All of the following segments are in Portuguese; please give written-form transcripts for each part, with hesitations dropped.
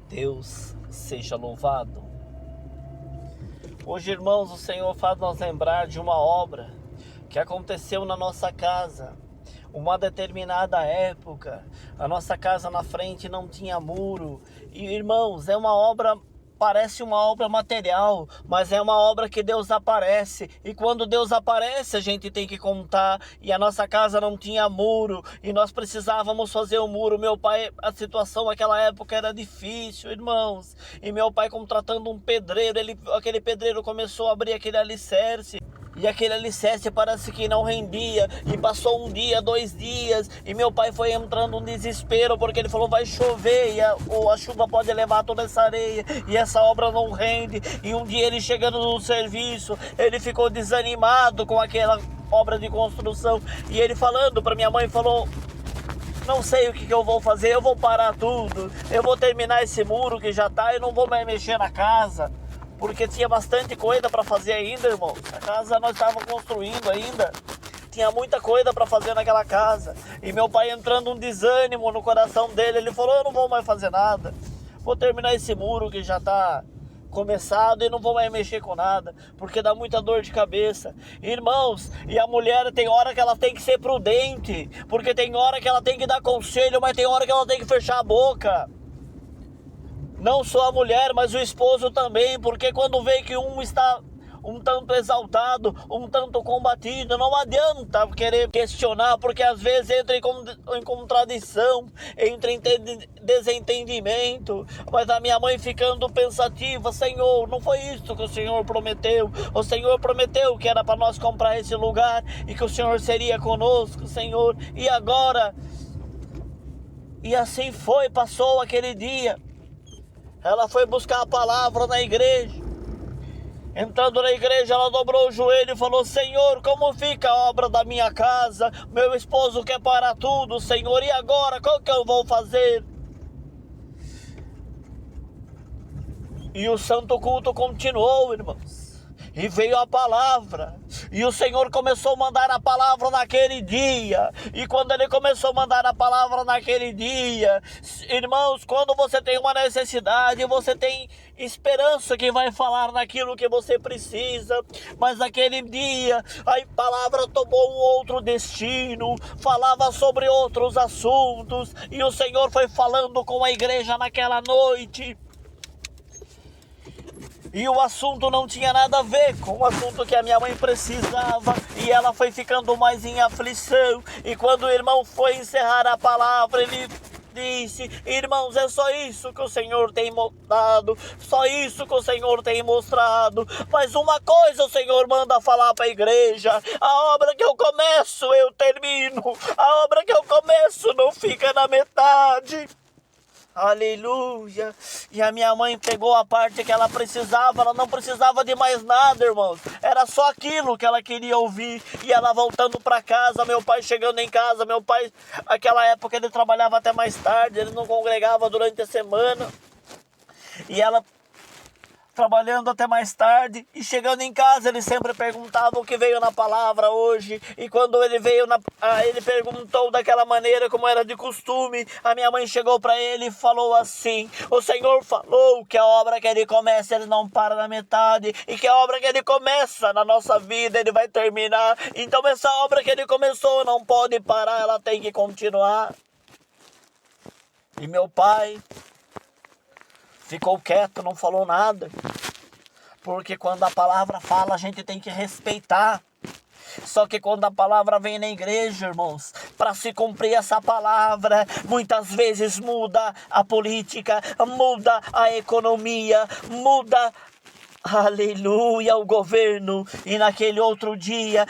Deus seja louvado. Hoje, irmãos, o Senhor faz nós lembrar de uma obra que aconteceu na nossa casa. Uma determinada época, a nossa casa na frente não tinha muro. E, irmãos, é uma obra, parece uma obra material, mas é uma obra que Deus aparece. E quando Deus aparece, a gente tem que contar. E a nossa casa não tinha muro, e nós precisávamos fazer o muro. Meu pai, a situação naquela época era difícil, irmãos. E meu pai contratando um pedreiro, aquele pedreiro começou a abrir aquele alicerce. E aquele alicerce parece que não rendia. E passou um dia, 2 dias. E meu pai foi entrando um desespero, porque ele falou, vai chover. E a chuva pode levar toda essa areia. E essa obra não rende. E um dia ele chegando no serviço, ele ficou desanimado com aquela obra de construção. E ele falando para minha mãe, falou, não sei o que eu vou fazer. Eu vou parar tudo. Eu vou terminar esse muro que já tá. Eu não vou mais mexer na casa. Porque tinha bastante coisa para fazer ainda, irmão. A casa nós estávamos construindo ainda. Tinha muita coisa para fazer naquela casa. E meu pai entrando um desânimo no coração dele. Ele falou, eu não vou mais fazer nada. Vou terminar esse muro que já está começado e não vou mais mexer com nada. Porque dá muita dor de cabeça. Irmãos, e a mulher tem hora que ela tem que ser prudente. Porque tem hora que ela tem que dar conselho, mas tem hora que ela tem que fechar a boca. Não só a mulher, mas o esposo também, porque quando vê que um está um tanto exaltado, um tanto combatido, não adianta querer questionar, porque às vezes entra em contradição, entra em desentendimento. Mas a minha mãe ficando pensativa, Senhor, não foi isso que o Senhor prometeu. O Senhor prometeu que era para nós comprar esse lugar e que o Senhor seria conosco, Senhor. E agora? E assim foi, passou aquele dia. Ela foi buscar a palavra na igreja. Entrando na igreja, ela dobrou o joelho e falou, Senhor, como fica a obra da minha casa? Meu esposo quer parar tudo, Senhor, e agora? Qual que eu vou fazer? E o santo culto continuou, irmãos. E veio a palavra. E o Senhor começou a mandar a palavra naquele dia. E quando Ele começou a mandar a palavra naquele dia, irmãos, quando você tem uma necessidade, você tem esperança que vai falar naquilo que você precisa. Mas naquele dia, a palavra tomou um outro destino, falava sobre outros assuntos. E o Senhor foi falando com a igreja naquela noite. E o assunto não tinha nada a ver com o assunto que a minha mãe precisava. E ela foi ficando mais em aflição. E quando o irmão foi encerrar a palavra, ele disse, irmãos, é só isso que o Senhor tem dado. Só isso que o Senhor tem mostrado. Mas uma coisa o Senhor manda falar para a igreja. A obra que eu começo, eu termino. A obra que eu começo não fica na metade. Aleluia. E a minha mãe pegou a parte que ela precisava. Ela não precisava de mais nada, irmãos. Era só aquilo que ela queria ouvir. E ela voltando para casa, meu pai chegando em casa. Meu pai, naquela época, ele trabalhava até mais tarde. Ele não congregava durante a semana. E ela trabalhando até mais tarde, e chegando em casa ele sempre perguntava o que veio na palavra hoje. E quando ele veio ele perguntou daquela maneira como era de costume, a minha mãe chegou para ele e falou assim, o Senhor falou que a obra que Ele começa, Ele não para na metade, e que a obra que Ele começa na nossa vida, Ele vai terminar. Então essa obra que Ele começou não pode parar, ela tem que continuar. E meu pai ficou quieto, não falou nada. Porque quando a palavra fala, a gente tem que respeitar. Só que quando a palavra vem na igreja, irmãos, para se cumprir essa palavra, muitas vezes muda a política, muda a economia, muda, aleluia, o governo. E naquele outro dia,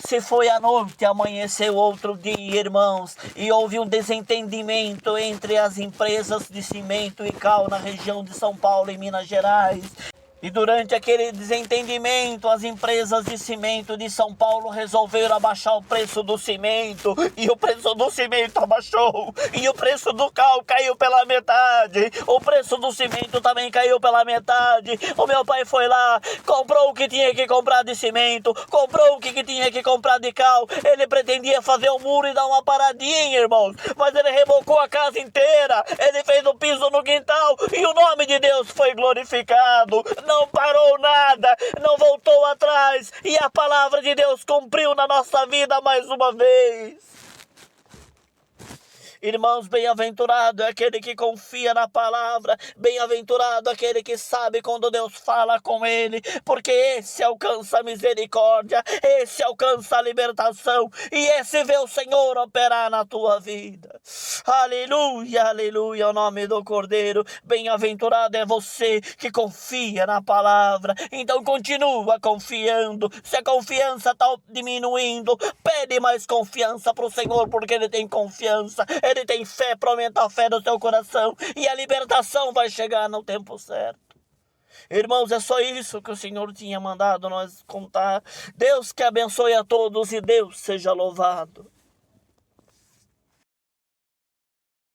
se foi à noite, amanheceu outro dia, irmãos, e houve um desentendimento entre as empresas de cimento e cal na região de São Paulo e Minas Gerais. E durante aquele desentendimento, as empresas de cimento de São Paulo resolveram abaixar o preço do cimento. E o preço do cimento abaixou. E o preço do cal caiu pela metade. O preço do cimento também caiu pela metade. O meu pai foi lá, comprou o que tinha que comprar de cimento, comprou o que tinha que comprar de cal. Ele pretendia fazer o muro e dar uma paradinha, irmãos. Mas ele rebocou a casa inteira. Ele fez o piso no quintal. E o nome de Deus foi glorificado. Não parou nada, não voltou atrás, e a palavra de Deus cumpriu na nossa vida mais uma vez. Irmãos, bem-aventurado é aquele que confia na palavra, bem-aventurado é aquele que sabe quando Deus fala com ele, porque esse alcança a misericórdia, esse alcança a libertação, e esse vê o Senhor operar na tua vida. Aleluia, aleluia, o nome do Cordeiro. Bem-aventurado é você que confia na palavra, então continua confiando. Se a confiança está diminuindo, pede mais confiança para o Senhor, porque Ele tem confiança. Ele tem fé para aumentar a fé do seu coração. E a libertação vai chegar no tempo certo. Irmãos, é só isso que o Senhor tinha mandado nós contar. Deus que abençoe a todos e Deus seja louvado.